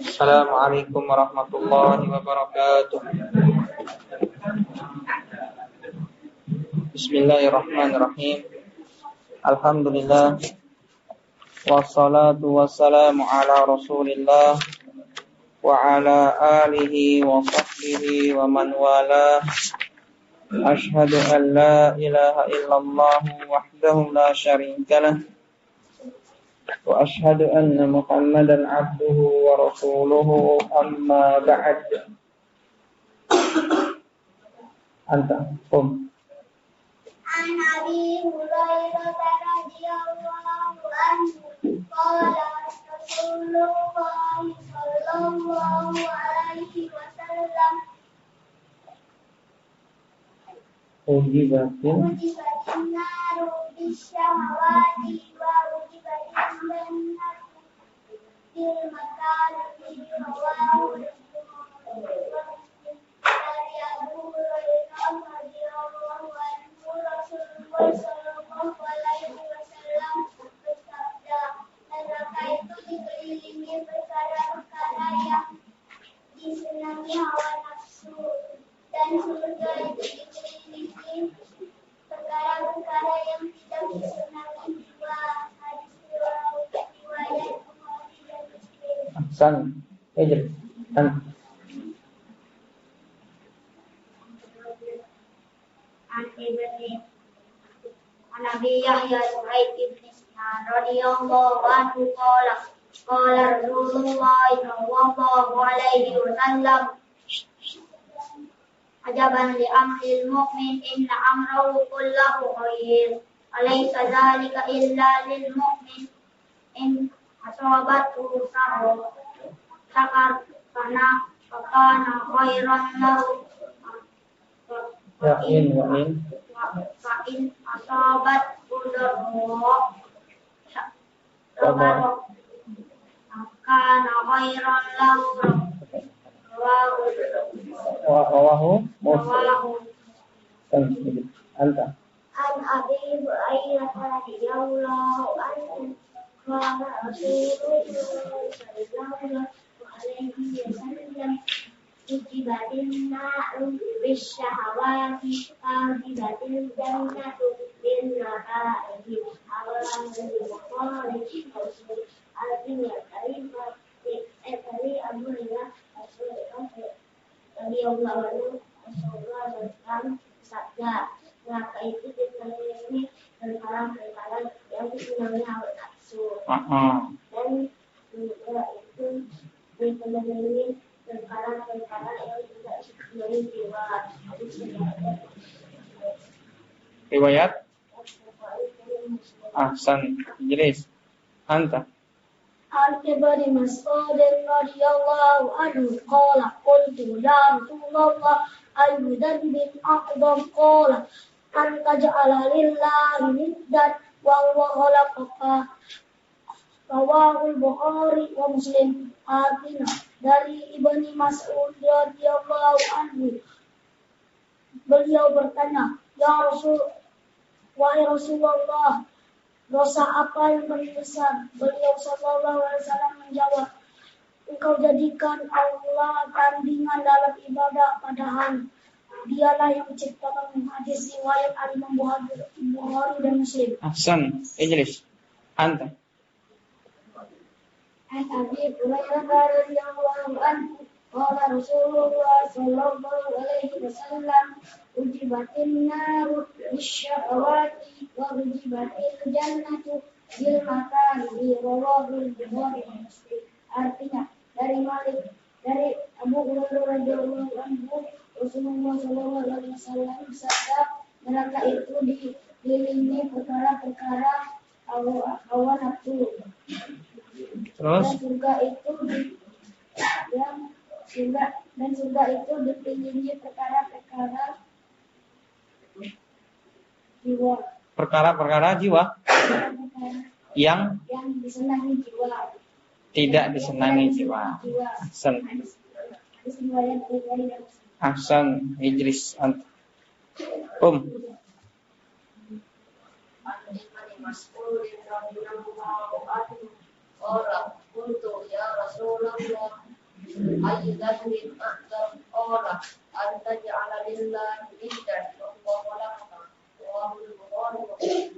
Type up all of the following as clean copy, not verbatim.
Assalamualaikum warahmatullahi wabarakatuh. Bismillahirrahmanirrahim. Alhamdulillah. Wassalatu wassalamu ala Rasulillah wa ala alihi wa sahbihi wa man wala. Ashhadu an la ilaha illallah wahdahu la syarika lah. Wa ashhadu anna Muhammadan abduhu wa rasuluhu amma ba'd. Anta, An Abi Hurairah radhiyallahu anhu qala Rasulullah sallallahu alaihi wasallam ujibatin naru bisyahawati wa ujibatin jannatu bil makarihi rawahu dari Abu Hurairah radhiyallahu anhu Rasulullah sallallahu alaihi wasallam bersabda, neraka itu dikelilingi perkara-perkara yang disenangi hawa nafsu, dan surga itu dikelilingi perkara-perkara yang tidak disenangi jiwa. Hadis riwayat Bukhari dan Muslim. Ahsan. An Abi Yahya Suhaib bin Sinan radhiyallahu anhu qala Rasulullah sallallahu alaihi wasallam ajaban li amril mu'min inna amrahu kullahu khair alaysa dhalika illa lil mu'min in asabathu sakar kana khairan lahu Fa'in asabat udara sabar kana khairan lahu Rawahu Anta. An Abi Hurairah radhiyallahu anhu qala Rasulullah sallallahu alaihi wasallam ujibatin naru bisyahawati ujibatin jannatu bin nakaihi awalan Bukhari artinya dari Abu Hurairah radhiyallahu anhu Rasulullah SAW bersabda, neraka itu dikelilingi perkara-perkara yang disenangi hawa nafsu, dan surga itu dikelilingi perkara-perkara yang tidak disenangi jiwa. Riwayat Ahsan. Jelas. Anta. An Ibnu Mas'ud radhiyallahu anhu qala qultu ya Rasulullah ayyu dhanbin a'dham qala an taj'ala lillahi niddan wa huwa khalaqaka. Rawahu Bukhari wa Muslim. Artinya dari Ibnu Mas'ud radhiyallahu anhu, beliau bertanya, ya wahai Rasulullah, dosa apa yang paling besar? Beliau sallallahu alaihi wasallam menjawab, engkau jadikan Allah tandingan dalam ibadah, padahal dialah yang menciptakan. Hadis riwayat Imam Bukhari dan Muslim. Ahsan. Ijlis. Anta. An Abi Hurairah radhiyallahu anhu qala Rasulullah sallallahu alaihi wasallam ujibatin naru bisyahawati wa ujibatil jannatu bil makarihi rawahu Bukhari dan Muslim. Artinya dari Abu Hurairah radhiyallahu anhu Rasulullah sallallahu alaihi wasallam bersabda, neraka itu dikelilingi perkara-perkara hawa nafsu. Terus dan surga itu dikelilingi perkara-perkara jiwa. Perkara-perkara jiwa yang disenangi jiwa. Tidak disenangi jiwa. Ahsan. Ahsan. Ijlis. Anta. Mas'ud radhiyallahu anhu qala qultu أي ذنب أعظم قال أن تجعل لله ندا وهو خلقك رواه البخاري ومسلم.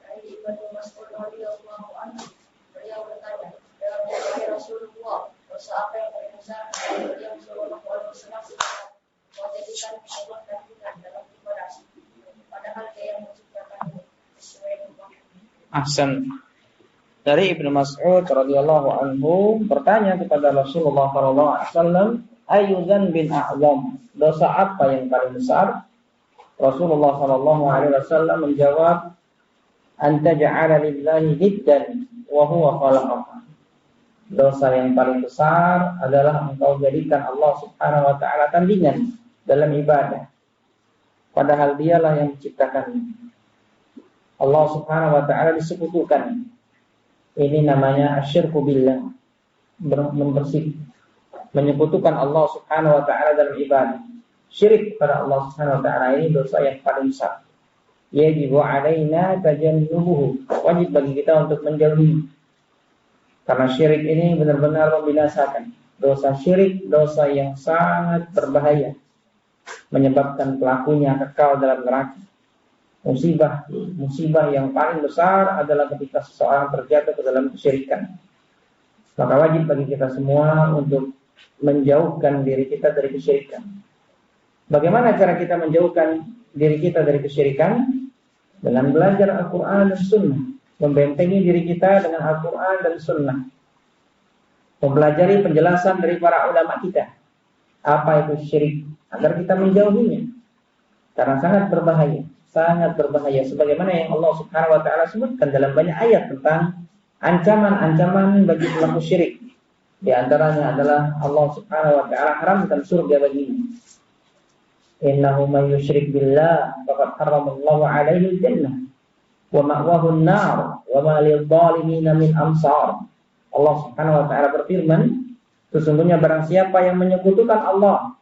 Dari Ibnu Mas'ud radhiyallahu anhu, beliau bertanya, "Ya Rasulullah, dosa apa yang paling besar?" Beliau sallallahu alaihi wasallam berkata, "Menjadikan Allah dan kita dalam ibadah, padahal Dia yang menciptakannya sesuai dengan." Ahsan. Dari Ibnu Mas'ud radhiyallahu anhu bertanya kepada Rasulullah sallallahu alaihi wasallam, "Ayyu dzanbin a'zam?" Dosa apa yang paling besar? Rasulullah sallallahu alaihi wasallam menjawab, "Anta ja'ala lillahi niddan wa huwa khalaqaka." Dosa yang paling besar adalah engkau jadikan Allah Subhanahu wa taala tandingan dalam ibadah, padahal Dialah yang menciptakannya. Allah Subhanahu wa taala disekutukan. Ini namanya asyirku billah, menyekutukan Allah Subhanahu wa taala dalam ibadah. Syirik pada Allah Subhanahu wa taala ini dosa yang paling besar. Yajibu alaina tajannubuhu. Wajib bagi kita untuk menjauhi. Karena syirik ini benar-benar membinasakan. Dosa syirik, dosa yang sangat berbahaya, menyebabkan pelakunya kekal dalam neraka. Musibah yang paling besar adalah ketika seseorang terjatuh ke dalam kesyirikan. Maka wajib bagi kita semua untuk menjauhkan diri kita dari kesyirikan. Bagaimana cara kita menjauhkan diri kita dari kesyirikan? Dengan belajar Al-Quran dan Sunnah, membentengi diri kita dengan Al-Quran dan Sunnah, mempelajari penjelasan dari para ulama kita, apa itu syirik, agar kita menjauhinya, karena sangat berbahaya, sebagaimana yang Allah Subhanahu wa taala sebutkan dalam banyak ayat tentang ancaman-ancaman bagi pelaku syirik. Di antaranya adalah Allah Subhanahu wa taala haramkan surga baginya. Innahu may yusyrik billah faqad harramallahu 'alaihi al-jannah wa ma'wahu an-nar wa ma lil-zalimin min ansar. Allah Subhanahu wa taala berfirman, sesungguhnya barang siapa yang menyekutukan Allah,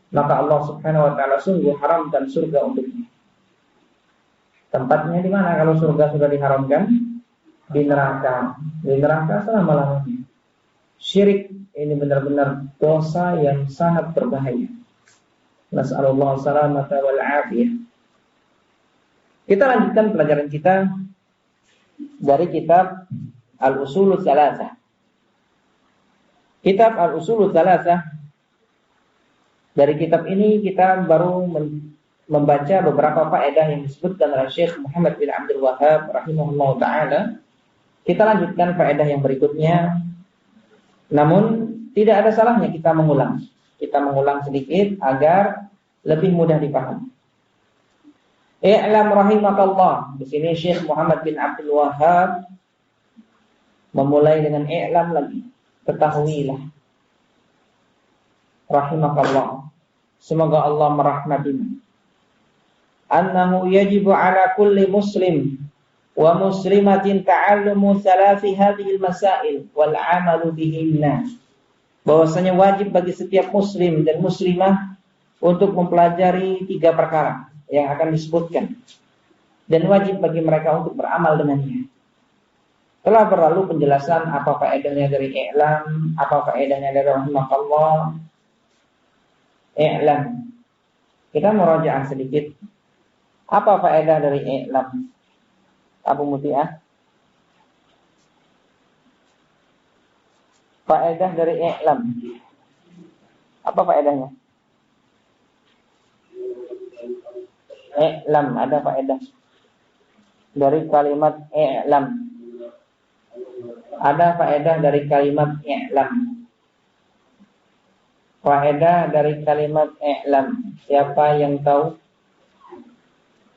maka Allah Subhanahu wa taala sungguh haramkan surga untuknya. Tempatnya di mana kalau surga sudah diharamkan? Di neraka. Di neraka selama-lamanya. Syirik ini benar-benar dosa yang sangat berbahaya. Nas'alullah salamata wal afiyah. Kita lanjutkan pelajaran kita dari kitab Al-Usulul Tsalatsah. Kitab Al-Usulul Tsalatsah. Dari kitab ini kita baru membaca beberapa faedah yang disebutkan oleh Syekh Muhammad bin Abdul Wahhab rahimahullah ta'ala. Kita lanjutkan faedah yang berikutnya. Namun tidak ada salahnya kita mengulang. Kita mengulang sedikit agar lebih mudah dipahami. I'lam rahimakallah. Di sini Syekh Muhammad bin Abdul Wahhab memulai dengan i'lam lagi. Ketahuilah. Rahimakallah. Semoga Allah merahmatimu. Annahu yajibu ala kulli muslim wa muslimatin ta'allumu thalathi hadhil masail wal 'amalu bihinna. Bahwasanya wajib bagi setiap muslim dan muslimah untuk mempelajari 3 perkara yang akan disebutkan, dan wajib bagi mereka untuk beramal dengannya. Telah berlalu penjelasan apa faedahnya dari i'lam, apa faedahnya dari rahimakallah. I'lam. Kita merajaah sedikit. Apa faedah dari i'lam? Abu Muti'ah? Faedah dari i'lam. Apa faedahnya? I'lam, ada faedah dari kalimat i'lam. Ada faedah dari kalimat i'lam. Faedah dari kalimat i'lam. Siapa yang tahu?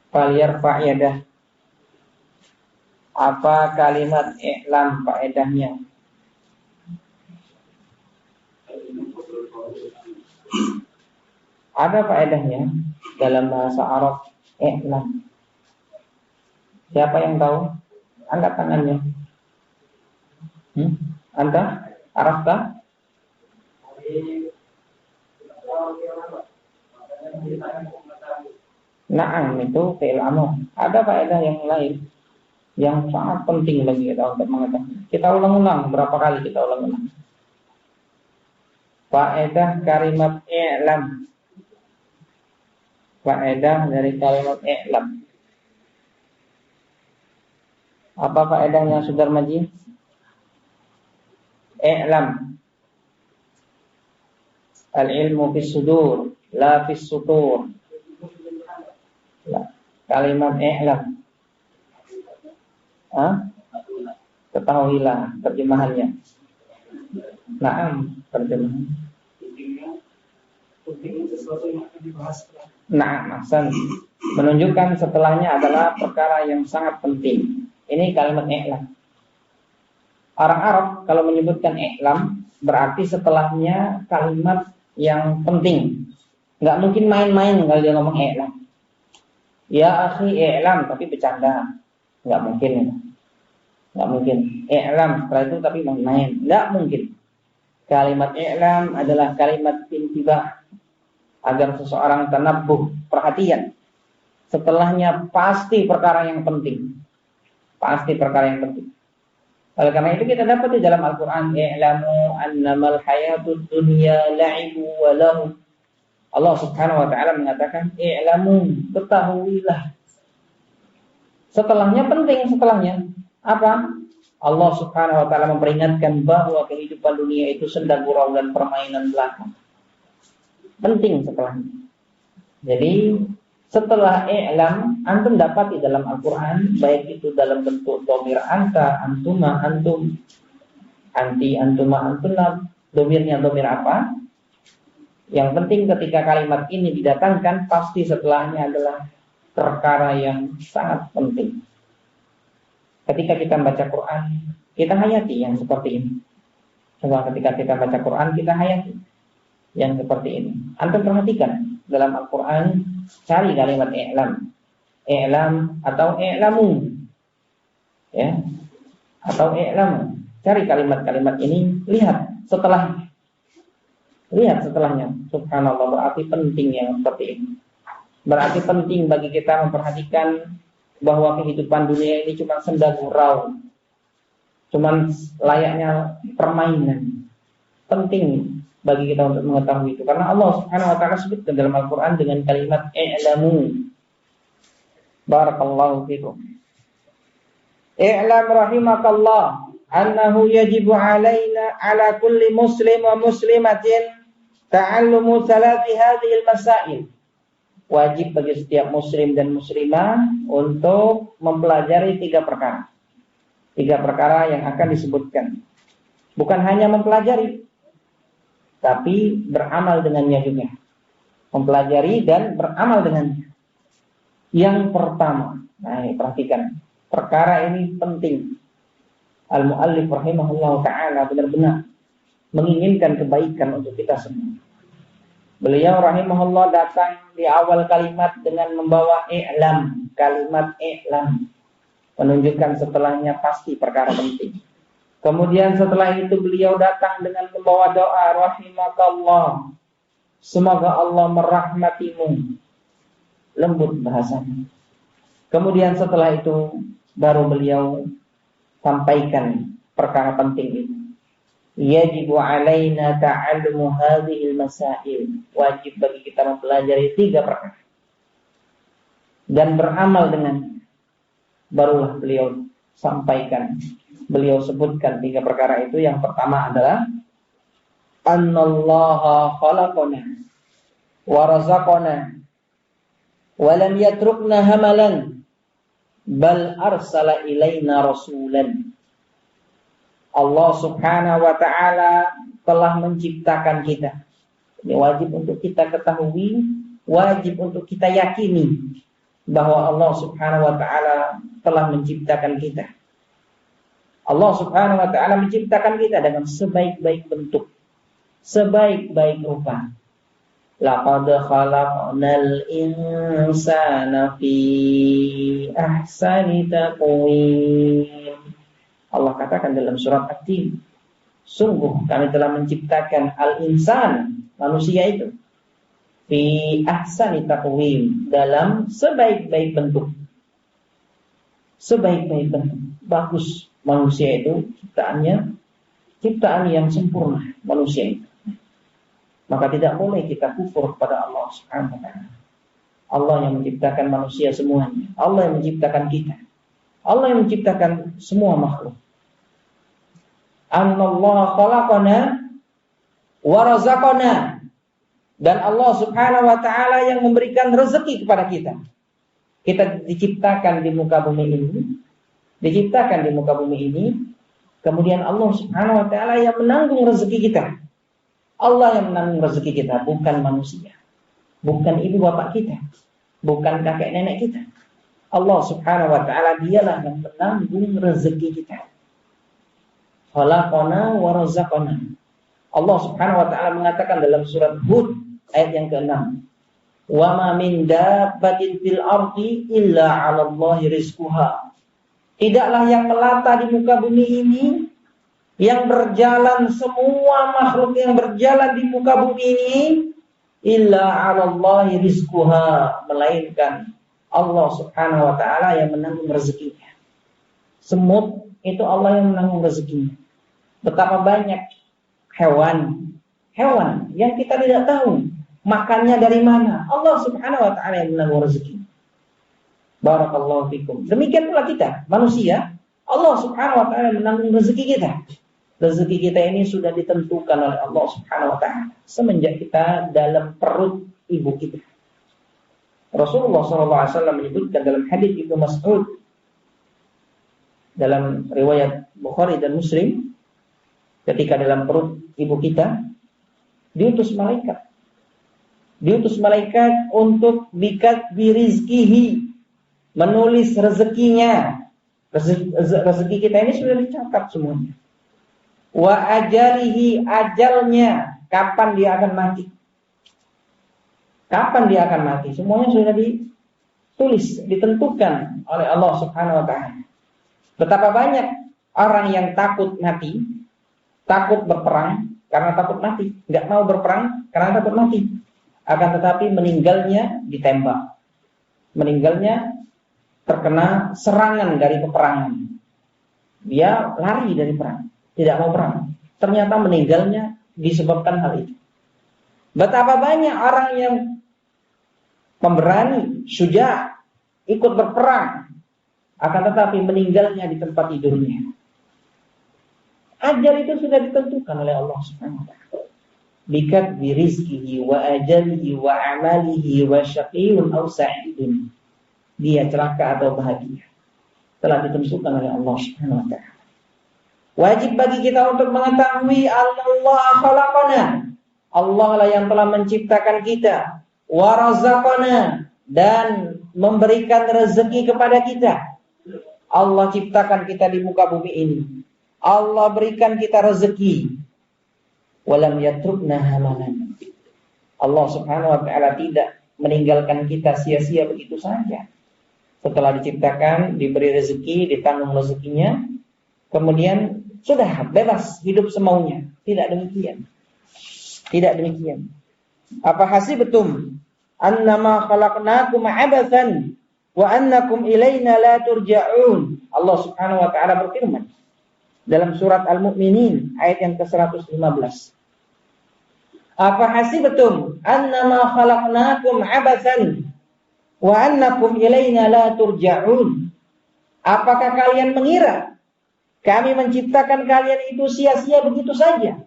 Faliyar faedah. Apa kalimat i'lam faedahnya? Ada faedahnya dalam bahasa Arab i'lam. Siapa yang tahu? Angkat tangannya. Anta? Arafta? Na'am, itu fi'il amr. Ada faedah yang lain yang sangat penting bagi kita untuk mengetahui. Kita ulang-ulang, berapa kali kita ulang-ulang. Faedah kalimat i'lam. Faedah dari kalimat i'lam. Apa faedahnya Saudara Maji? I'lam. Al-ilmu fis sudur, la fis sutur. Kalimat i'lam. Ketahuilah terjemahannya. Naam, terjemahan. Naam, ahsan. Menunjukkan setelahnya adalah perkara yang sangat penting. Ini kalimat i'lam. Orang Arab kalau menyebutkan i'lam berarti setelahnya kalimat yang penting. Enggak mungkin main-main kalau dia ngomong i'lam. Ya akhi i'lam tapi bercanda. Enggak mungkin. Enggak mungkin. I'lam setelah itu tapi main-main. Enggak mungkin. Kalimat i'lam adalah kalimat intibah agar seseorang tanabbuh, perhatian. Setelahnya pasti perkara yang penting. Pasti perkara yang penting. Oleh karena itu kita dapat di dalam Al-Qur'an i'lamu annamal hayatud dunya la'ibu wa lahu. Allah Subhanahu wa taala mengatakan i'lamu, ketahuilah. Setelahnya penting, setelahnya apa? Allah Subhanahu wa taala memperingatkan bahwa kehidupan dunia itu senda gurau dan permainan belaka. Penting setelahnya. Jadi setelah i'lam antum dapat di dalam Al-Qur'an baik itu dalam bentuk dhamir anta, antuma, antum, anti, antuma, antunna, dhamirnya dhamir apa? Yang penting ketika kalimat ini didatangkan pasti setelahnya adalah perkara yang sangat penting. Ketika kita baca Quran, kita hayati yang seperti ini. Coba ketika kita baca Quran, kita hayati yang seperti ini. Antum perhatikan dalam Al-Quran, cari kalimat i'lam. I'lam atau i'lamu. Ya. Atau i'lamu. Cari kalimat-kalimat ini, lihat setelahnya. Lihat setelahnya. Subhanallah, berarti penting yang seperti ini. Berarti penting bagi kita memperhatikan bahwa kehidupan dunia ini cuma senda gurau, cuma layaknya permainan. Penting bagi kita untuk mengetahui itu, karena Allah Subhanahu wa taala sebutkan dalam Al-Qur'an dengan kalimat i'lamu. Barakallahu fikum. I'lam rahimakallah annahu yajibu alaina ala kulli muslim wa muslimatin ta'allumu thalathi hadhihi al-masail. Wajib bagi setiap muslim dan muslimah untuk mempelajari 3 perkara. 3 perkara yang akan disebutkan. Bukan hanya mempelajari, tapi beramal dengannya juga. Mempelajari dan beramal dengannya. Yang pertama, nah ini perhatikan, perkara ini penting. Al-Mu'allif rahimahullah ta'ala benar-benar menginginkan kebaikan untuk kita semua. Beliau rahimahullah datang di awal kalimat dengan membawa i'lam, kalimat i'lam, menunjukkan setelahnya pasti perkara penting. Kemudian setelah itu beliau datang dengan membawa doa rahimakallah, semoga Allah merahmatimu, lembut bahasanya. Kemudian setelah itu baru beliau sampaikan perkara penting itu. Yajibu alaina ta'allumu hadhil masail. Wajib bagi kita mempelajari 3 perkara dan beramal dengannya. Barulah beliau sampaikan, beliau sebutkan 3 perkara itu. Yang pertama adalah annallaha khalaqana wa razaqana wa lam yatrukna hamalan bal arsala ilaina rasulan. Allah Subhanahu wa ta'ala telah menciptakan kita. Ini wajib untuk kita ketahui, wajib untuk kita yakini bahwa Allah Subhanahu wa ta'ala telah menciptakan kita. Allah Subhanahu wa ta'ala menciptakan kita dengan sebaik-baik bentuk, sebaik-baik rupa. Laqad khalaqnal insana fi ahsani taqwim. Allah katakan dalam surat At-Tin, sungguh kami telah menciptakan al-insan, manusia itu, fi ahsani taqwim, dalam sebaik-baik bentuk. Sebaik-baik bentuk. Bagus manusia itu ciptaannya, ciptaan yang sempurna manusia itu. Maka tidak boleh kita kufur kepada Allah Subhanahu wa taala. Allah yang menciptakan manusia semuanya. Allah yang menciptakan kita. Allah yang menciptakan semua makhluk. Anallahu khalaqana wa razaqana. Dan Allah Subhanahu wa taala yang memberikan rezeki kepada kita. Kita diciptakan di muka bumi ini, kemudian Allah Subhanahu wa taala yang menanggung rezeki kita. Allah yang menanggung rezeki kita, bukan manusia. Bukan ibu bapak kita, bukan kakek nenek kita. Allah Subhanahu wa taala dialah yang menanggung rezeki kita. Khalaqana wa razaqana. Allah Subhanahu wa taala mengatakan dalam surat Hud ayat yang ke-6, "Wa ma min dabbatin fil ardi illa 'ala Allahi rizquha." Tidaklah yang melata di muka bumi ini, yang berjalan, semua makhluk yang berjalan di muka bumi ini, illa 'ala Allahi rizquha, melainkan Allah Subhanahu wa taala yang menanggung rezekinya. Semut itu Allah yang menanggung rezekinya. Betapa banyak hewan yang kita tidak tahu makannya dari mana. Allah Subhanahu wa taala yang menanggung rezeki. Barakallahu fikum. Demikian pula kita, manusia, Allah Subhanahu wa taala menanggung rezeki kita. Rezeki kita ini sudah ditentukan oleh Allah Subhanahu wa taala semenjak kita dalam perut ibu kita. Rasulullah SAW menyebutkan dalam hadis Ibnu Mas'ud dalam riwayat Bukhari dan Muslim, ketika dalam perut ibu kita diutus malaikat untuk bikatbi rizkihi, menulis rezekinya. Rezeki kita ini sudah dicatat semuanya. Wa ajalihi, ajalnya, kapan dia akan mati. Semuanya sudah ditulis, ditentukan oleh Allah Subhanahu wa taala. Betapa banyak orang yang takut mati, takut berperang karena takut mati, enggak mau berperang karena takut mati. Akan tetapi meninggalnya ditembak. Meninggalnya terkena serangan dari peperangan. Dia lari dari perang, tidak mau perang. Ternyata meninggalnya disebabkan hal itu. Betapa banyak orang yang pemberani, syuja, ikut berperang, akan tetapi meninggalnya di tempat tidurnya. Ajal itu sudah ditentukan oleh Allah Subhanahu wa taala. Bikat bi rizqihi wa ajalihi wa amalihi wa syaqiyyun aw sa'idun. Dia celaka atau bahagia. Telah ditentukan oleh Allah Subhanahu wa taala. Wajib bagi kita untuk mengetahui Allah khalaqana. Allah lah yang telah menciptakan kita. Wa razaqana, dan memberikan rezeki kepada kita. Allah ciptakan kita di muka bumi ini. Allah berikan kita rezeki. Walam yatrukna hamalan. Allah Subhanahu wa taala tidak meninggalkan kita sia-sia begitu saja. Setelah diciptakan, diberi rezeki, ditanggung rezekinya, kemudian sudah bebas hidup semaunya. Tidak demikian. Apa hasibtum annama khalaqnakum abathan wa annakum ilaina la turja'un. Allah Subhanahu wa taala berfirman dalam surat Al-Mu'minin ayat yang ke-115. Apa hasibtum annama khalaqnakum abathan wa annakum ilaina la turja'un. Apakah kalian mengira kami menciptakan kalian itu sia-sia begitu saja?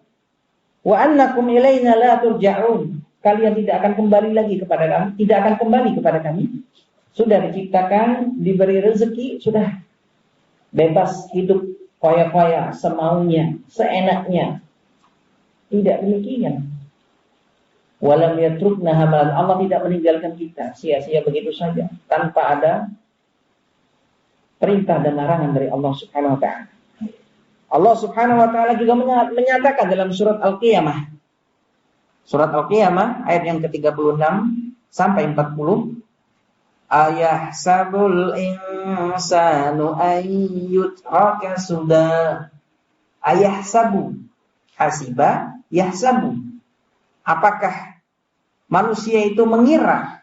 Wa annakum ilaina la turja'un. Kalian tidak akan kembali lagi kepada kami, tidak akan kembali kepada kami. Sudah diciptakan, diberi rezeki, sudah bebas hidup foya-foya, semaunya, seenaknya. Tidak demikian. Walam yatrukna hamalan. Allah tidak meninggalkan kita sia-sia begitu saja, tanpa ada perintah dan larangan dari Allah Subhanahu wa taala. Allah Subhanahu wa taala juga menyatakan dalam surat Al-Qiyamah. Surat Al-Qiyamah ayat yang ke-36 sampai 40. Ayahsabul insanu ayyutraka sudah. Ayahsabu, hasiba, yahsabu. Apakah manusia itu mengira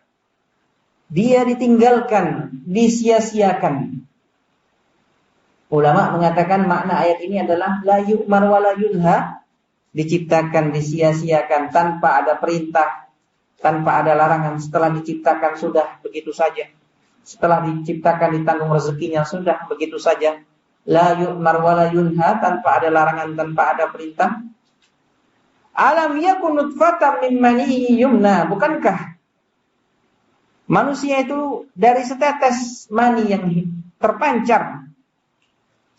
dia ditinggalkan, disia-siakan? Ulama mengatakan makna ayat ini adalah la yu'mar wa la yunha diciptakan, disia-siakan tanpa ada perintah, tanpa ada larangan. Setelah diciptakan sudah begitu saja. Setelah diciptakan ditanggung rezekinya sudah begitu saja. La yu'mar wa la yunha, tanpa ada larangan, tanpa ada perintah. Alam yakun nutfatan min maniyyin yumna, bukankah manusia itu dari setetes mani yang terpancar.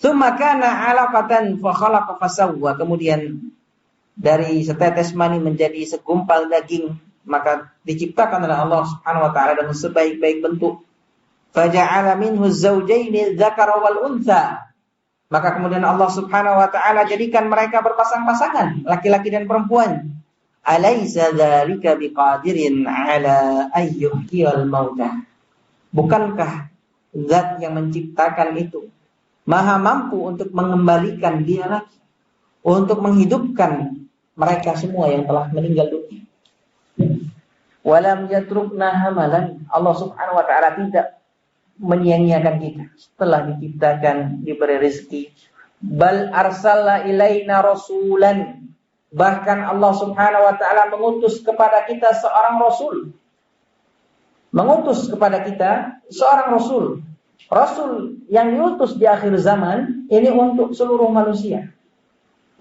Tsumma kana 'alaqatan fa khalaqa fasawwa, kemudian dari setetes mani menjadi segumpal daging, maka diciptakan oleh Allah Subhanahu wa taala dengan sebaik-baik bentuk. Faja'ala minhu az-zawjayn dzakara wal untha, maka kemudian Allah Subhanahu wa taala jadikan mereka berpasang-pasangan, laki-laki dan perempuan. Alaysa dzalika biqadirin 'ala ayyuhyil mauta, bukankah zat yang menciptakan itu maha mampu untuk mengembalikan dia lagi, untuk menghidupkan mereka semua yang telah meninggal dunia. Walam yatrukna hamalan, Allah Subhanahu wa taala tidak menyia-nyiakan kita setelah diciptakan, diberi rezeki. Bal arsala ilaina rasulan, bahkan Allah Subhanahu wa taala mengutus kepada kita seorang rasul. Mengutus kepada kita seorang rasul. Rasul yang diutus di akhir zaman ini untuk seluruh manusia.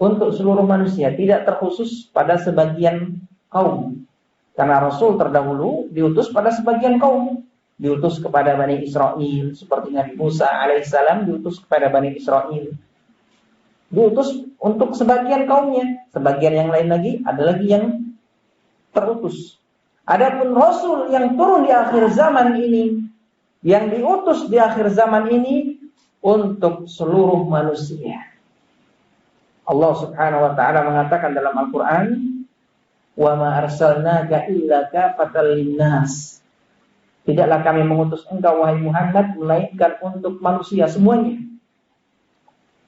Untuk seluruh manusia, tidak terkhusus pada sebagian kaum. Karena Rasul terdahulu diutus pada sebagian kaum. Diutus kepada Bani Israel, seperti Nabi Musa alaihissalam diutus kepada Bani Israel. Diutus untuk sebagian kaumnya. Sebagian yang lain lagi, ada lagi yang terutus. Adapun Rasul yang turun di akhir zaman ini, yang diutus di akhir zaman ini untuk seluruh manusia. Allah Subhanahu wa taala mengatakan dalam Al-Qur'an, "Wa ma arsalnaka illa kafatan linnas." Tidaklah kami mengutus engkau wahai Muhammad melainkan untuk manusia semuanya,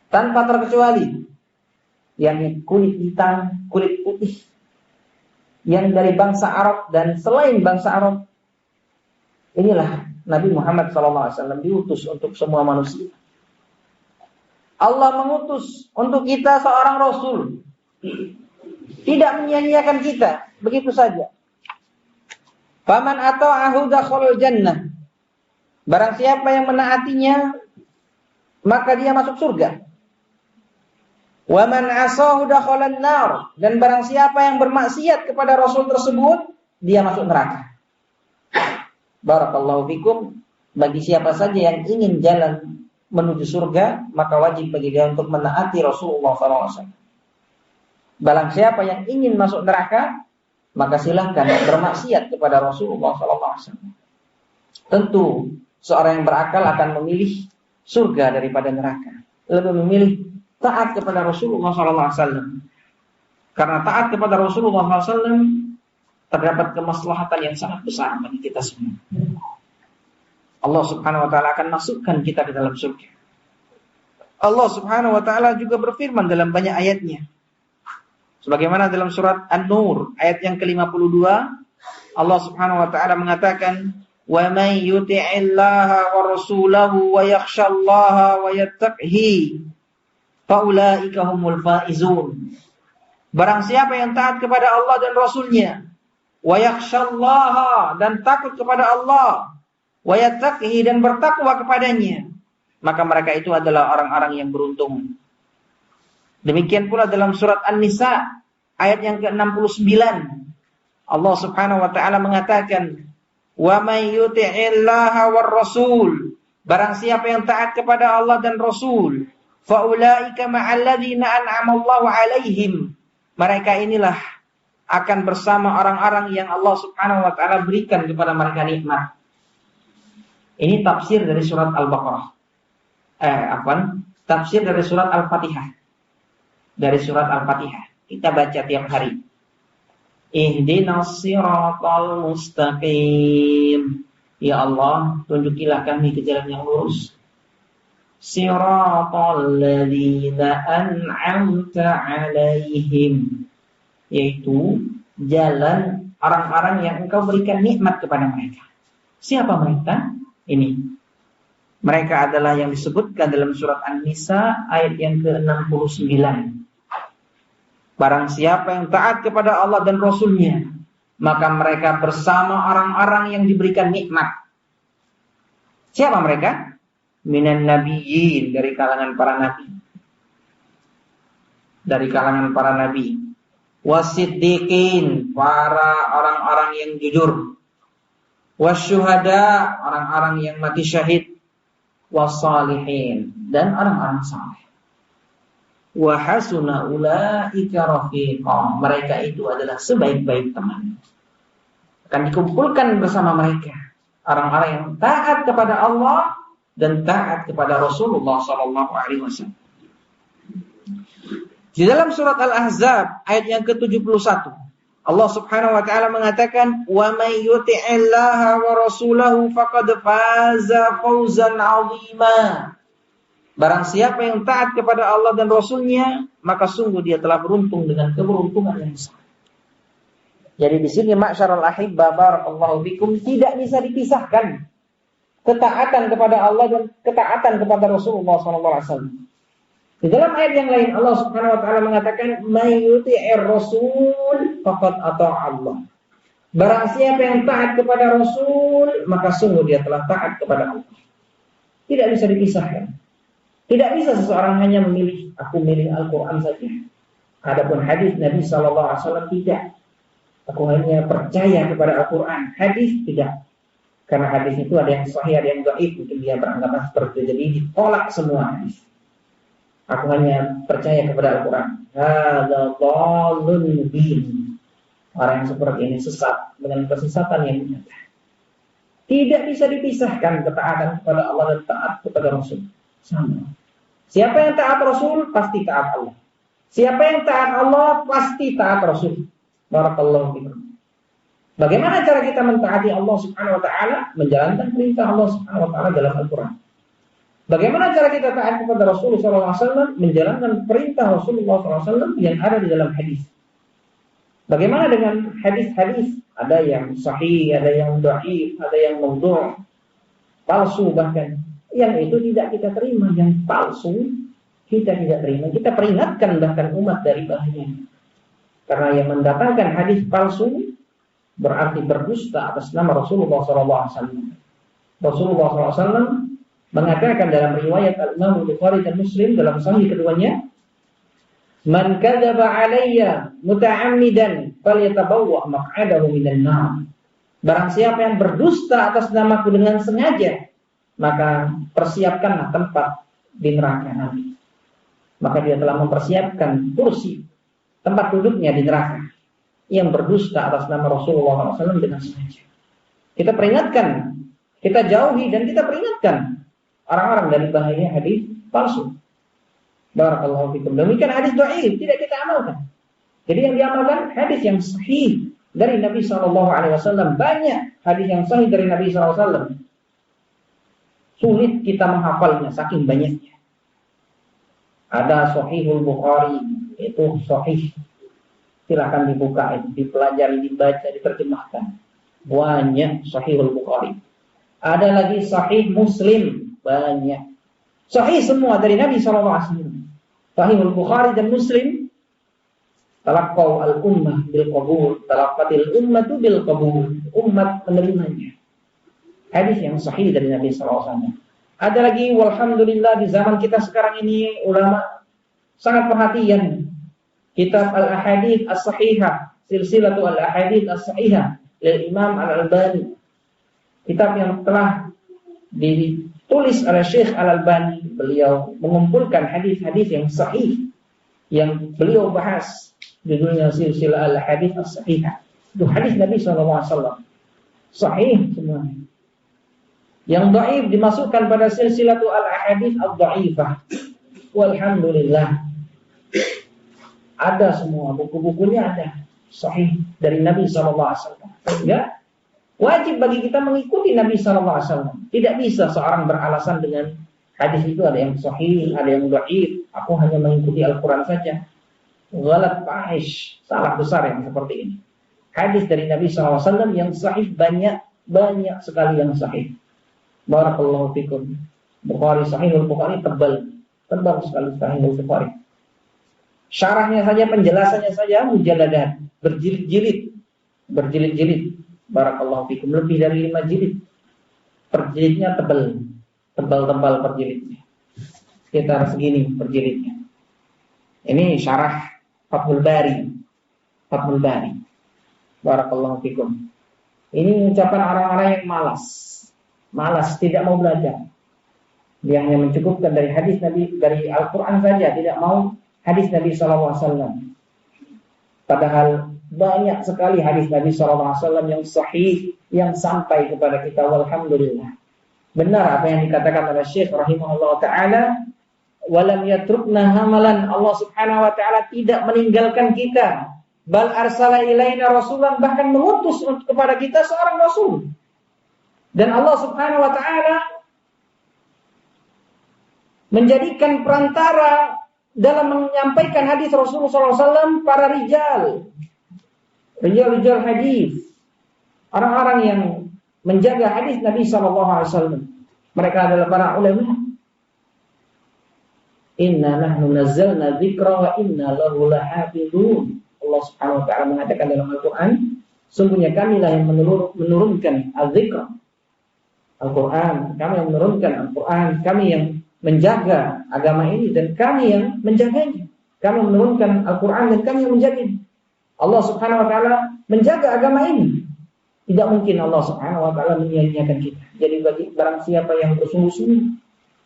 tanpa terkecuali, yang kulit hitam, kulit putih, yang dari bangsa Arab dan selain bangsa Arab. Inilah Nabi Muhammad SAW diutus untuk semua manusia. Allah mengutus untuk kita seorang Rasul, tidak menyia-nyiakan kita begitu saja. Faman ata'ahu dakhalal jannah, barang siapa yang menaatinya maka dia masuk surga. Wa man asahu dakhalan nar, dan barang siapa yang bermaksiat kepada Rasul tersebut dia masuk neraka. Barakallahu fikum. Bagi siapa saja yang ingin jalan menuju surga, maka wajib bagi dia untuk menaati Rasulullah SAW. Barang siapa yang ingin masuk neraka, maka silahkan bermaksiat kepada Rasulullah SAW. Tentu seorang yang berakal akan memilih surga daripada neraka, lebih memilih taat kepada Rasulullah SAW. Karena taat kepada Rasulullah SAW terdapat kemaslahatan yang sangat besar bagi kita semua. Allah Subhanahu wa taala akan masukkan kita ke dalam surga. Allah Subhanahu wa taala juga berfirman dalam banyak ayatnya. Sebagaimana dalam surat An-Nur ayat yang ke-52, Allah Subhanahu wa taala mengatakan, "Wa may yuti'illaha wa rasulahu wa yakhshallaha wa yattaqihi fa ulaika humul faizun." Barang siapa yang taat kepada Allah dan Rasulnya, wa yakhshallaha, dan takut kepada Allah, wa yattaqihi, dan bertakwa kepadanya, maka mereka itu adalah orang-orang yang beruntung. Demikian pula dalam surat An-Nisa ayat yang ke-69, Allah Subhanahu wa taala mengatakan, "Wa may yuti'illaha war rasul," barang siapa yang taat kepada Allah dan Rasul, fa ulaika ma'al ladzina an'ama Allahu 'alaihim, mereka inilah akan bersama orang-orang yang Allah Subhanahu wa taala berikan kepada mereka nikmat. Ini tafsir dari surat Al-Baqarah. Tafsir dari surat Al-Fatihah. Dari surat Al-Fatihah kita baca tiap hari. Ihdinas siratal mustaqim. Ya Allah, tunjukilah kami ke jalan yang lurus. Siratal ladzina an'amta 'alaihim, yaitu jalan orang-orang yang Engkau berikan nikmat kepada mereka. Siapa mereka? Ini. Mereka adalah yang disebutkan dalam surat An-Nisa ayat yang ke-69. Barang siapa yang taat kepada Allah dan Rasul-Nya, maka mereka bersama orang-orang yang diberikan nikmat. Siapa mereka? Minan nabiyyin, dari kalangan para nabi. Dari kalangan para nabi. Wasiddiqin, para orang-orang yang jujur. Wasyuhada, orang-orang yang mati syahid. Wassalihin, dan orang-orang saleh. Wa hasuna ulaika rafiqa, mereka itu adalah sebaik-baik teman. Akan dikumpulkan bersama mereka orang-orang yang taat kepada Allah dan taat kepada Rasulullah sallallahu alaihi wasallam. Di dalam surat Al-Ahzab ayat yang ke-71, Allah Subhanahu wa taala mengatakan, "Wa may yuti'illaha wa rasulahu faqad faza fawzan 'azima." Barang siapa yang taat kepada Allah dan Rasul-Nya, maka sungguh dia telah beruntung dengan keberuntungan yang besar. Jadi di sini ma'syarul ahibba barakallahu bikum, tidak bisa dipisahkan ketaatan kepada Allah dan ketaatan kepada Rasulullah sallallahu alaihi wasallam. Di dalam ayat yang lain Allah Subhanahu wa taala mengatakan, "May yuti'ir rasul faqad ata'a Allah." Barang siapa yang taat kepada Rasul, maka sungguh dia telah taat kepada Allah. Tidak bisa dipisahkan. Tidak bisa seseorang hanya memilih, aku milih Al-Quran saja. Adapun hadis Nabi sallallahu alaihi wasallam tidak. Aku hanya percaya kepada Al-Quran. Hadis tidak. Karena hadis itu ada yang sahih, ada yang dhaif, mungkin dia beranggapan seperti itu. Jadi ditolak semua hadis. Aku hanya percaya kepada Al-Quran. Hadza dhalun mubin. Orang yang seperti ini sesat dengan kesesatan yang nyata. Tidak bisa dipisahkan ketaatan kepada Allah dan taat kepada Rasul. Sama. Siapa yang taat Rasul pasti taat Allah. Siapa yang taat Allah pasti taat Rasul. Barakallahu fikum. Bagaimana cara kita mentaati Allah Subhanahu wa taala? Menjalankan perintah Allah Subhanahu wa taala dalam Al-Quran. Bagaimana cara kita taat kepada Rasulullah SAW? Menjalankan perintah Rasulullah SAW yang ada di dalam hadis. Bagaimana dengan hadis-hadis? Ada yang sahih, ada yang dhaif, ada yang maudhu', palsu bahkan. Yang itu tidak kita terima, yang palsu kita tidak terima. Kita peringatkan bahkan umat dari bahayanya. Karena yang mendatangkan hadis palsu berarti berdusta atas nama Rasulullah SAW. Rasulullah SAW mengatakan dalam riwayat Al-Imam Bukhari dan Muslim dalam sahih keduanya, "Man kadzaba 'alayya muta'ammidan falyatabawwa maq'adahu minan nar." Barang siapa yang berdusta atas namaku dengan sengaja, maka persiapkanlah tempat di neraka nanti. Maka dia telah mempersiapkan kursi tempat duduknya di neraka. Yang berdusta atas nama Rasulullah SAW dengan sengaja. Kita peringatkan, kita jauhi dan kita peringatkan orang-orang dari bahaya hadis palsu. Barakallahu fikum. Demikian hadis dhaif tidak kita amalkan. Jadi yang diamalkan hadis yang sahih dari Nabi SAW. Banyak hadis yang sahih dari Nabi SAW. Sulit kita menghafalnya saking banyaknya. Ada Sahihul Bukhari, itu sahih. Silakan dibuka, dipelajari, dibaca, diterjemahkan. Banyak Sahihul Bukhari. Ada lagi Sahih Muslim, banyak. Sahih semua dari Nabi SAW. Sahihul Bukhari dan Muslim. Talaqqaw al-ummah bil qabul, talaqqatil ummatu bil qabul. Umat menerimanya. Hadis yang sahih dari Nabi SAW. Ada lagi, walhamdulillah di zaman kita sekarang ini ulama sangat perhatian kitab Al-Ahadits As-Sahihah, Silsilatu Al-Ahadits As-Sahihah oleh Imam Al-Albani. Kitab yang telah ditulis oleh Syekh Al-Albani. Beliau mengumpulkan hadis-hadis yang sahih yang beliau bahas, judulnya Silsilah Al-Ahadits As-Sahihah. Itu hadis Nabi SAW. Sahih semuanya. Yang dhaif dimasukkan pada silsilatu al-ahadits ad-dhaifah. Walhamdulillah. Ada semua buku-bukunya ada sahih dari Nabi SAW. Ya, wajib bagi kita mengikuti Nabi SAW. Tidak bisa seorang beralasan dengan hadis itu ada yang sahih, ada yang dhaif. Aku hanya mengikuti Al-Quran saja. Ghalat fahish, salah besar yang seperti ini. Hadis dari Nabi SAW yang sahih banyak sekali yang sahih. Barakallahu fikum. Bukhari, Sahihul Bukhari tebal sekali Sahihul Bukhari. Syarahnya saja, penjelasannya saja mujalladat, berjilid-jilid. Barakallahu fikum, lebih dari 5 jilid. Per jilidnya tebal per jilidnya. Sekitar segini per jilidnya. Ini syarah Fathul Bari. Barakallahu fikum. Ini ucapan orang-orang yang malas, tidak mau belajar. Dia hanya mencukupkan dari hadis Nabi, dari Al-Quran saja, tidak mau hadis Nabi SAW. Padahal banyak sekali hadis Nabi SAW yang sahih, yang sampai kepada kita. Walhamdulillah. Benar apa yang dikatakan oleh Syekh rahimahullah ta'ala. Walam yatrukna hamalan. Allah subhanahu wa ta'ala tidak meninggalkan kita. Bal arsala ilaina rasulan, bahkan mengutus kepada kita seorang rasul. Dan Allah subhanahu wa ta'ala menjadikan perantara dalam menyampaikan hadis Rasulullah SAW para rijal hadis, orang-orang yang menjaga hadis Nabi SAW. Mereka adalah para ulama. Inna nahnu nazzalna dzikra wa inna lahu lahafizun. Allah Subhanahu wa taala mengatakan dalam Al-Qur'an, sungguhnya kamilah yang menurunkan az-dzikra. Al-Qur'an, kami yang menurunkan Al-Qur'an, kami yang menjaga agama ini dan kami yang menjaganya. Kami menurunkan Al-Qur'an dan kami yang menjaganya. Allah Subhanahu wa taala menjaga agama ini. Tidak mungkin Allah Subhanahu wa taala menyia-nyiakan kita. Jadi bagi barang siapa yang bersungguh-sungguh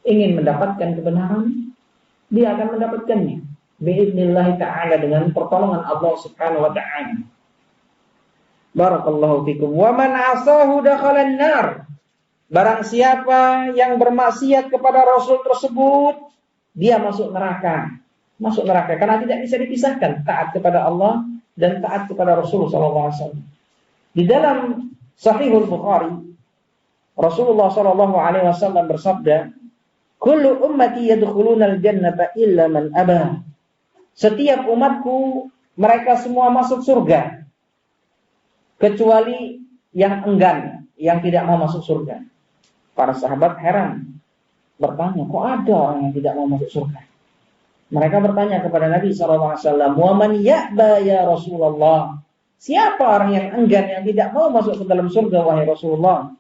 ingin mendapatkan kebenaran, dia akan mendapatkannya. Bi'idznillah ta'ala, dengan pertolongan Allah Subhanahu wa ta'ala. Barakallahu fikum. Wa man 'asahu dakhala an-nar. Barang siapa yang bermaksiat kepada Rasul tersebut, dia masuk neraka. Masuk neraka karena tidak bisa dipisahkan taat kepada Allah dan taat kepada Rasul sallallahu alaihi wasallam. Di dalam Sahihul Bukhari, Rasulullah sallallahu alaihi wasallam bersabda, "Kullu ummati yadkhulunal jannata illa man aba." Setiap umatku mereka semua masuk surga kecuali yang enggan, yang tidak mau masuk surga. Para sahabat heran, bertanya, kok ada orang yang tidak mau masuk surga? Mereka bertanya kepada Nabi SAW, "Wa man ya'ba ya Rasulullah?" Siapa orang yang enggan, yang tidak mau masuk ke dalam surga, wahai Rasulullah?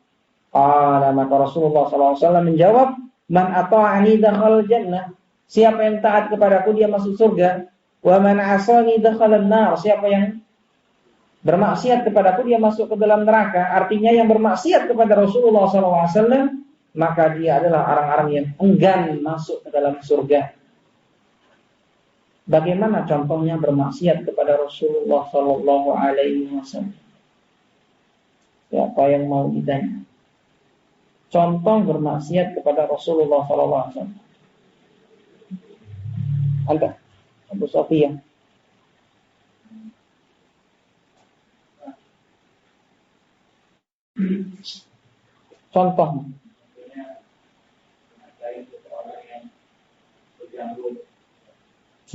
Maka Rasulullah SAW menjawab, "Man ata'ani dakhala jannah." Siapa yang taat kepadaku dia masuk surga. Wa man 'asani dakhala an-nar. Siapa yang bermaksiat kepadaku dia masuk ke dalam neraka. Artinya yang bermaksiat kepada Rasulullah SAW, maka dia adalah orang-orang yang enggan masuk ke dalam surga. Bagaimana contohnya bermaksiat kepada Rasulullah SAW? Siapa yang mau ditanya? Contoh bermaksiat kepada Rasulullah SAW. Anda, Abu Sofia. Contoh.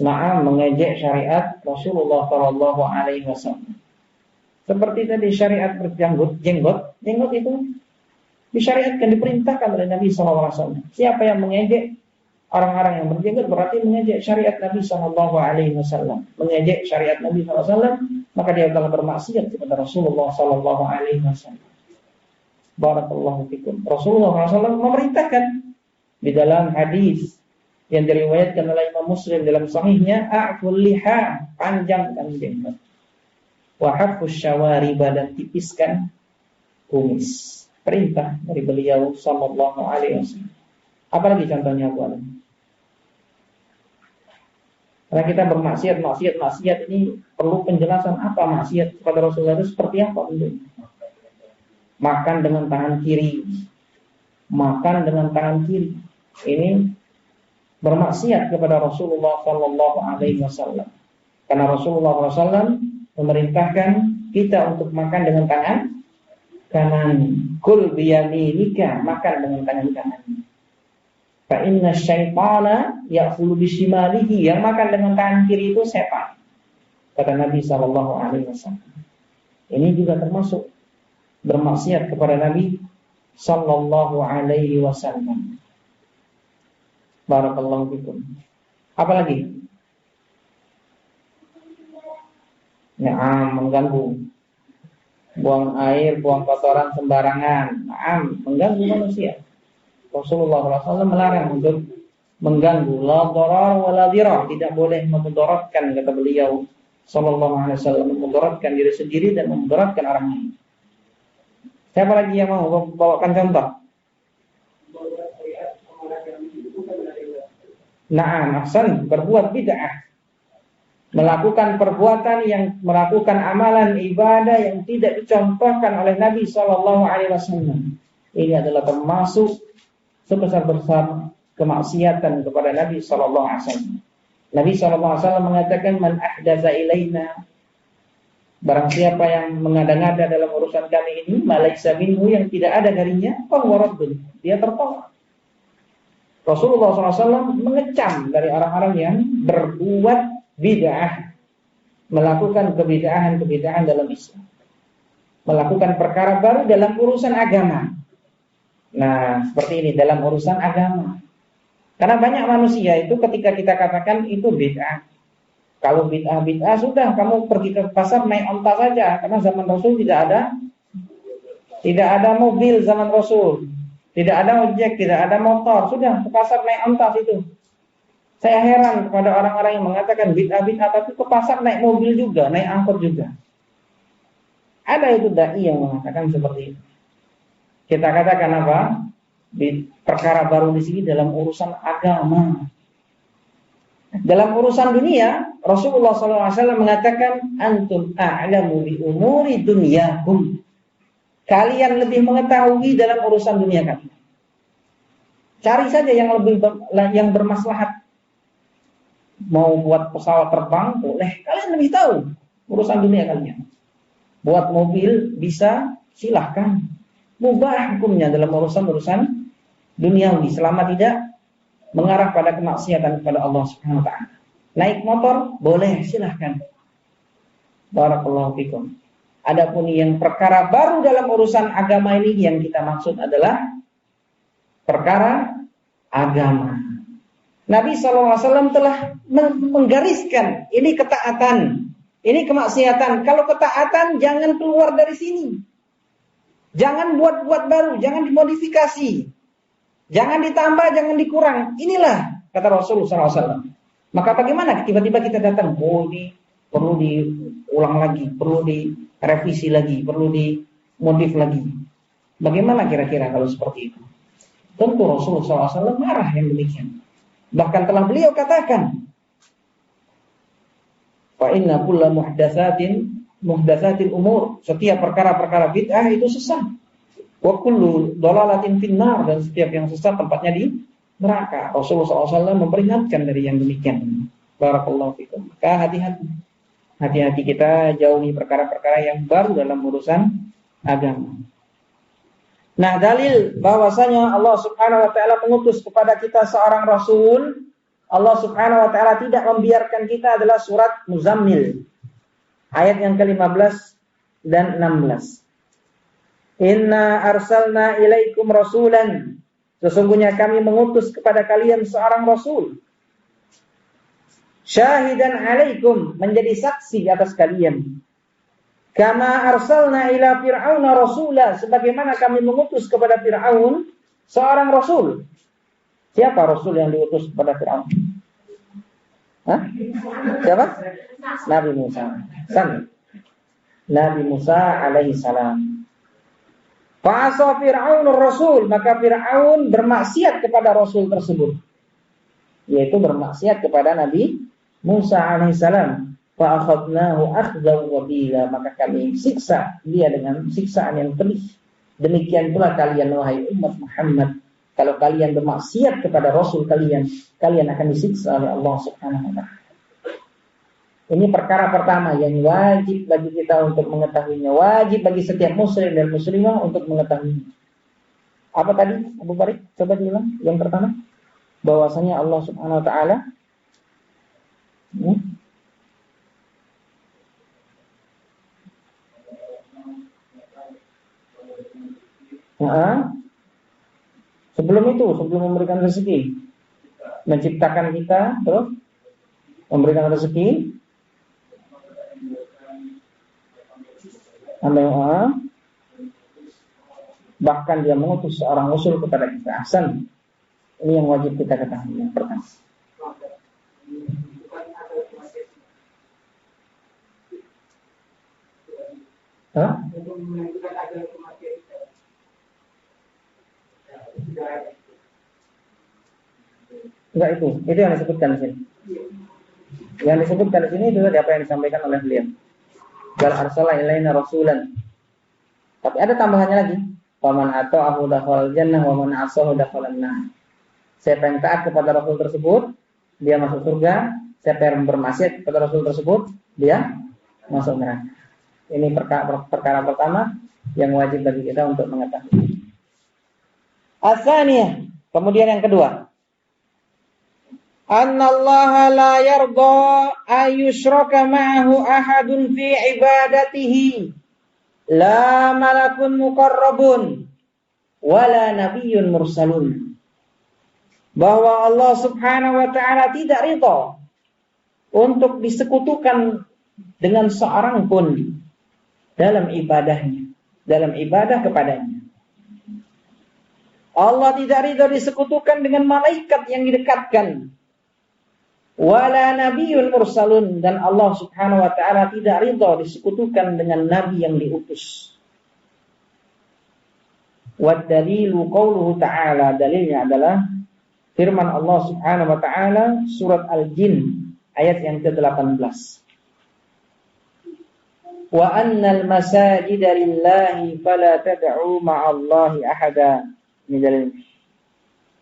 Mengejek syariat Rasulullah Shallallahu Alaihi Wasallam. Seperti tadi syariat berjanggut, jenggot itu disyariatkan, diperintahkan oleh Nabi Shallallahu Alaihi Wasallam. Siapa yang mengejek orang-orang yang berjenggot berarti mengejek syariat Nabi Shallallahu Alaihi Wasallam. Mengejek syariat Nabi Shallallahu Alaihi Wasallam, maka dia telah bermaksiat kepada Rasulullah Shallallahu Alaihi Wasallam. Barakallahu fikum. Rasulullah SAW memerintahkan di dalam hadis yang diriwayatkan oleh Imam Muslim dalam sahihnya, a'ful liha, panjangkan jenggot, wa hafus syawariba, dan tipiskan kumis. Perintah dari beliau sallallahu alaihi wasallam. Apalagi contohnya Bu Alam? Karena kita bermaksiat ini perlu penjelasan apa maksiat kepada Rasulullah itu seperti apa bentuknya. Makan dengan tangan kiri. Ini bermaksiat kepada Rasulullah sallallahu alaihi wasallam. Karena Rasulullah SAW memerintahkan kita untuk makan dengan tangan kanan. Kul biyaminika, makan dengan tangan kanan. Fa inna syaitana ya'kulu bishimalihi, yang makan dengan tangan kiri itu setan. Kata Nabi sallallahu alaihi wasallam. Ini juga termasuk bermaksiat kepada Nabi sallallahu alaihi wasallam. Barakallahu fikum. Apalagi? mengganggu. Buang air, buang kotoran sembarangan, mengganggu manusia. Rasulullah SAW melarang untuk mengganggu. La darar wa la dirar, tidak boleh memudaratkan, kata beliau sallallahu alaihi wasallam, memudaratkan diri sendiri dan memudaratkan orang lain. Siapa lagi yang mau bawakan contoh? Ahsan, berbuat bid'ah. Melakukan perbuatan yang melakukan amalan ibadah yang tidak dicontohkan oleh Nabi sallallahu alaihi wasallam. Ini adalah termasuk sebesar-besar kemaksiatan kepada Nabi sallallahu alaihi wasallam. Nabi sallallahu alaihi wasallam mengatakan, "Man ahdatsa ilaina", barang siapa yang mengada-ngada dalam urusan kami ini, malaiksa minhu, yang tidak ada darinya, fahuwa, dia tertolak. Rasulullah SAW mengecam dari orang-orang yang berbuat bid'ah, melakukan kebid'ahan dalam Islam, melakukan perkara baru dalam urusan agama. Nah, seperti ini dalam urusan agama. Karena banyak manusia itu ketika kita katakan itu bid'ah, kalau bid'ah sudah, kamu pergi ke pasar naik onta saja, karena zaman Rasul tidak ada mobil zaman Rasul, tidak ada ojek, tidak ada motor, sudah ke pasar naik onta situ. Saya heran kepada orang-orang yang mengatakan bid'ah, tapi ke pasar naik mobil juga, naik angkot juga. Ada itu dai yang mengatakan seperti itu. Kita katakan apa? Perkara baru di sini dalam urusan agama. Dalam urusan dunia, Rasulullah SAW mengatakan, antum a'lamu bi umuri dunyakum. Kalian lebih mengetahui dalam urusan dunia kalian. Cari saja yang bermaslahat. Mau buat pesawat terbang, boleh. Kalian lebih tahu urusan dunia kalian. Buat mobil, bisa, silahkan. Mubah hukumnya dalam urusan duniawi, selama tidak mengarah pada kemaksiatan kepada Allah Subhanahu wa taala. Naik motor, boleh, silahkan. Barakallahu fikum. Adapun yang perkara baru dalam urusan agama ini, yang kita maksud adalah perkara agama. Nabi SAW telah menggariskan, ini ketaatan, ini kemaksiatan. Kalau ketaatan jangan keluar dari sini. Jangan buat-buat baru, jangan dimodifikasi. Jangan ditambah, jangan dikurang. Inilah kata Rasulullah SAW. Maka bagaimana tiba-tiba kita datang, perlu diulang lagi, perlu direvisi lagi, perlu dimodif lagi. Bagaimana kira-kira kalau seperti itu? Tentu Rasulullah SAW marah yang demikian. Bahkan telah beliau katakan, fa inna kulla muhdatsatin umur, setiap perkara-perkara bid'ah itu sesat. Wa kullu dhalalatin finnar, dan setiap yang sesat tempatnya di neraka. Rasulullah SAW memperingatkan dari yang demikian. Barakallahu fikum. Maka hati-hati kita jauhi perkara-perkara yang baru dalam urusan agama. Nah, dalil bahwasanya Allah Subhanahu wa taala mengutus kepada kita seorang rasul, Allah Subhanahu wa taala tidak membiarkan kita, adalah surat Muzammil ayat yang ke-15 dan 16. Inna arsalna ilaikum rasulan, sesungguhnya kami mengutus kepada kalian seorang rasul, syahidan alaikum, menjadi saksi atas kalian. Kama arsalna ila fir'auna rasula, sebagaimana kami mengutus kepada Fir'aun seorang rasul. Siapa rasul yang diutus kepada Fir'aun? Siapa? Nabi Musa. Nabi Musa alaihi salam. Fa'asa Fir'aunur rasul, maka Fir'aun bermaksiat kepada rasul tersebut, yaitu bermaksiat kepada Nabi Musa alaihi salam. Fa'akhadnahu akhdan wabila, maka kami siksa dia dengan siksaan yang pedih. Demikian pula kalian wahai umat Muhammad, kalau kalian bermaksiat kepada rasul kalian akan disiksa oleh Allah Subhanahu wa taala. Ini perkara pertama yang wajib bagi kita untuk mengetahuinya, wajib bagi setiap muslim dan muslimah untuk mengetahuinya. Apa tadi Abu Barik? Coba diulang. Yang pertama, bahwasanya Allah Subhanahu wa taala sebelum memberikan rezeki, menciptakan kita, terus memberikan rezeki, Bahkan dia mengutus seorang rasul kepada kita. Ahsan. Ini yang wajib kita ketahui. Yang pertama. Enggak itu yang disebutkan di sini. Yang disebutkan di sini itu apa yang disampaikan oleh beliau. Bal arsala ilaina rasulan. Tapi ada tambahannya lagi. Faman ata'ahu dakhalal jannah wa man 'asahu dakhalan nar. Siapa yang taat kepada rasul tersebut, dia masuk surga. Siapa yang bermaksiat kepada rasul tersebut, dia masuk neraka. Ini perkara pertama yang wajib bagi kita untuk mengetahui. As-saniyah, kemudian yang kedua. Annallaha la yarda ayyushraka ma'ahu ahadun fi ibadatihi. La malakun muqarrabun wala nabiyyun mursalun. Bahwa Allah Subhanahu wa taala tidak ridha untuk disekutukan dengan seorang pun dalam ibadahnya, dalam ibadah kepadanya. Allah tidak ridha disekutukan dengan malaikat yang didekatkan. Wala nabiyyun mursalun, dan Allah Subhanahu wa taala tidak ridha disekutukan dengan nabi yang diutus. Wa dalilu qauluhu ta'ala, dalilnya adalah firman Allah Subhanahu wa taala surat Al-Jin ayat yang ke-18. Wa annal masajida lillahi fala tad'u ma'allahi ahada. Ini dalil.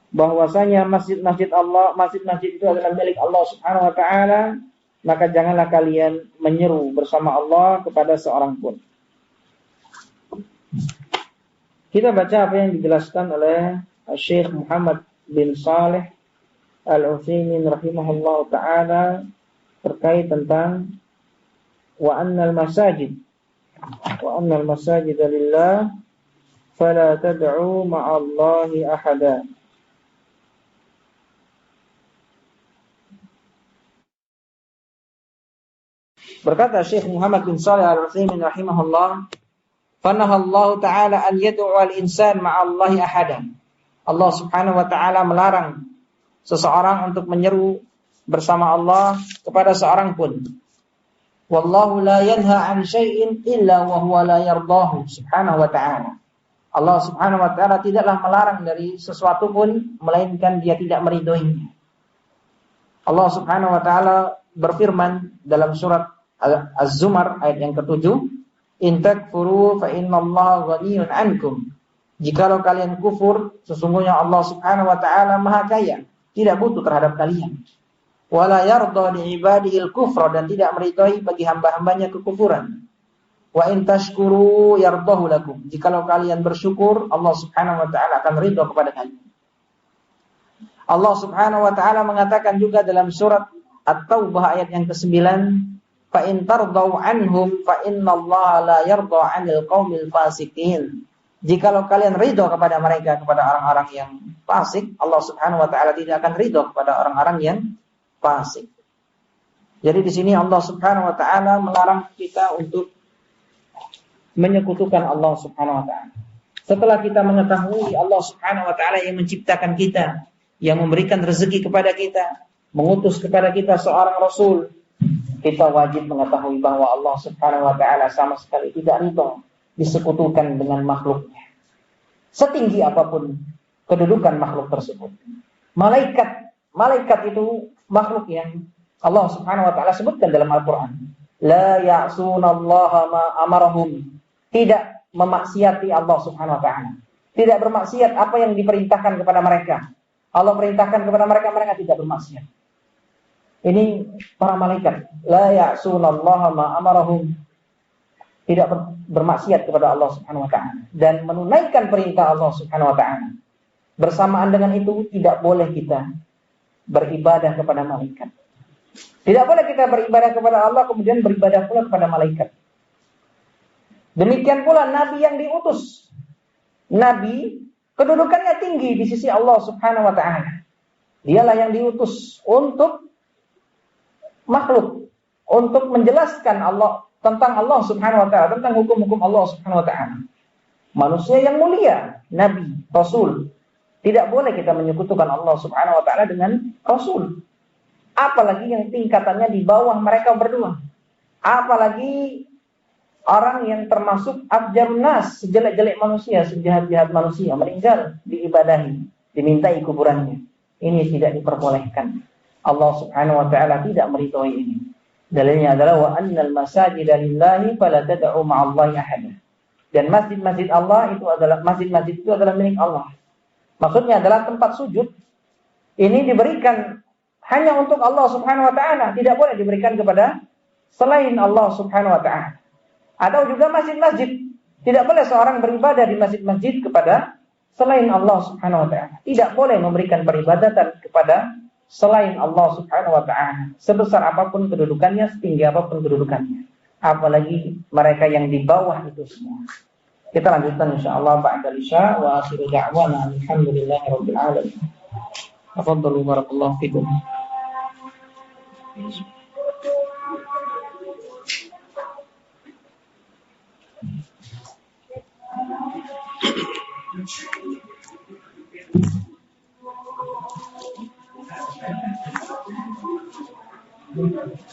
Bahwasanya masjid-masjid Allah, masjid-masjid itu adalah milik Allah Subhanahu wa taala, maka janganlah kalian menyeru bersama Allah kepada seorang pun. Kita baca apa yang dijelaskan oleh Syekh Muhammad bin Shalih Al-Utsaimin rahimahullah taala terkait tentang wa annal masajid lillah fala tad'u ma'allahi ahada. Berkata Syekh Muhammad bin Shalih Al-Utsaimin rahimahullah, "Fanahallahu ta'ala an yad'u al-insan ma'allahi ahadan." Allah Subhanahu wa taala melarang seseorang untuk menyeru bersama Allah kepada seorang pun. Wallahu la yanha 'an syai'in illa wa huwa la yardahu subhanahu wa ta'ala. Allah Subhanahu wa taala tidaklah melarang dari sesuatu pun melainkan dia tidak meridhoinya. Allah Subhanahu wa taala berfirman dalam surat Az-Zumar ayat yang ke-7, "In takfuru fa innallaha ghaniyyun 'ankum." Jikalau kalian kufur, sesungguhnya Allah Subhanahu wa taala Maha Kaya, tidak butuh terhadap kalian. Wala yarda li ibadihil kufra, dan tidak meridhai bagi hamba-hambanya kekufuran. Wa in tashkuru yardahu lakum. Jikalau kalian bersyukur, Allah Subhanahu wa taala akan ridha kepada kalian. Allah Subhanahu wa taala mengatakan juga dalam surat At-Taubah ayat yang ke-9, fa in tardau anhum fa innallaha la yarda 'anil qaumil fasiqin. Jikalau kalian ridha kepada mereka, kepada orang-orang yang fasik, Allah Subhanahu wa taala tidak akan ridha kepada orang-orang yang fasik. Jadi di sini Allah Subhanahu wa taala melarang kita untuk menyekutukan Allah Subhanahu wa taala. Setelah kita mengetahui Allah Subhanahu wa taala yang menciptakan kita, yang memberikan rezeki kepada kita, mengutus kepada kita seorang rasul, kita wajib mengetahui bahwa Allah Subhanahu wa taala sama sekali tidak ridha disekutukan dengan makhluknya. Setinggi apapun kedudukan makhluk tersebut. Malaikat itu makhluk yang Allah Subhanahu wa taala sebutkan dalam Al-Qur'an. La ya'sunallaha ma amarahum. Tidak memaksiati Allah Subhanahu wa taala. Tidak bermaksiat apa yang diperintahkan kepada mereka. Allah perintahkan kepada mereka, mereka tidak bermaksiat. Ini para malaikat, la ya'sunallaha ma amarahum, tidak bermaksiat kepada Allah Subhanahu wa taala dan menunaikan perintah Allah Subhanahu wa taala. Bersamaan dengan itu tidak boleh kita beribadah kepada malaikat. Tidak boleh kita beribadah kepada Allah kemudian beribadah pula kepada malaikat. Demikian pula nabi yang diutus. Nabi kedudukannya tinggi di sisi Allah Subhanahu wa taala. Dialah yang diutus untuk makhluk, untuk menjelaskan tentang Allah Subhanahu wa taala, tentang hukum-hukum Allah Subhanahu wa taala. Manusia yang mulia, nabi, rasul. Tidak boleh kita menyekutukan Allah Subhanahu wa taala dengan rasul. Apalagi yang tingkatannya di bawah mereka berdua. Apalagi orang yang termasuk abjarun nas, sejelek-jelek manusia, sejahat-jahat manusia, meninggal diibadahi, dimintai kuburannya. Ini tidak diperbolehkan. Allah Subhanahu wa taala tidak meridhoi ini. Dalilnya adalah wa annal masajida lillahi fala tad'u ma'allahi ahada. Dan masjid-masjid Allah itu adalah masjid-masjid itu adalah milik Allah. Maksudnya adalah tempat sujud ini diberikan hanya untuk Allah Subhanahu wa taala, tidak boleh diberikan kepada selain Allah Subhanahu wa taala. Atau juga masjid-masjid, tidak boleh seorang beribadah di masjid-masjid kepada selain Allah Subhanahu wa taala. Tidak boleh memberikan peribadatan kepada selain Allah Subhanahu wa taala, sebesar apapun kedudukannya, setinggi apapun kedudukannya. Apalagi mereka yang di bawah itu semua. Kita lanjutkan insyaallah ba'da isya wa akhiru da'wana alhamdulillahirabbil alamin. Tafadhalu barakallahu fikum. Thank you.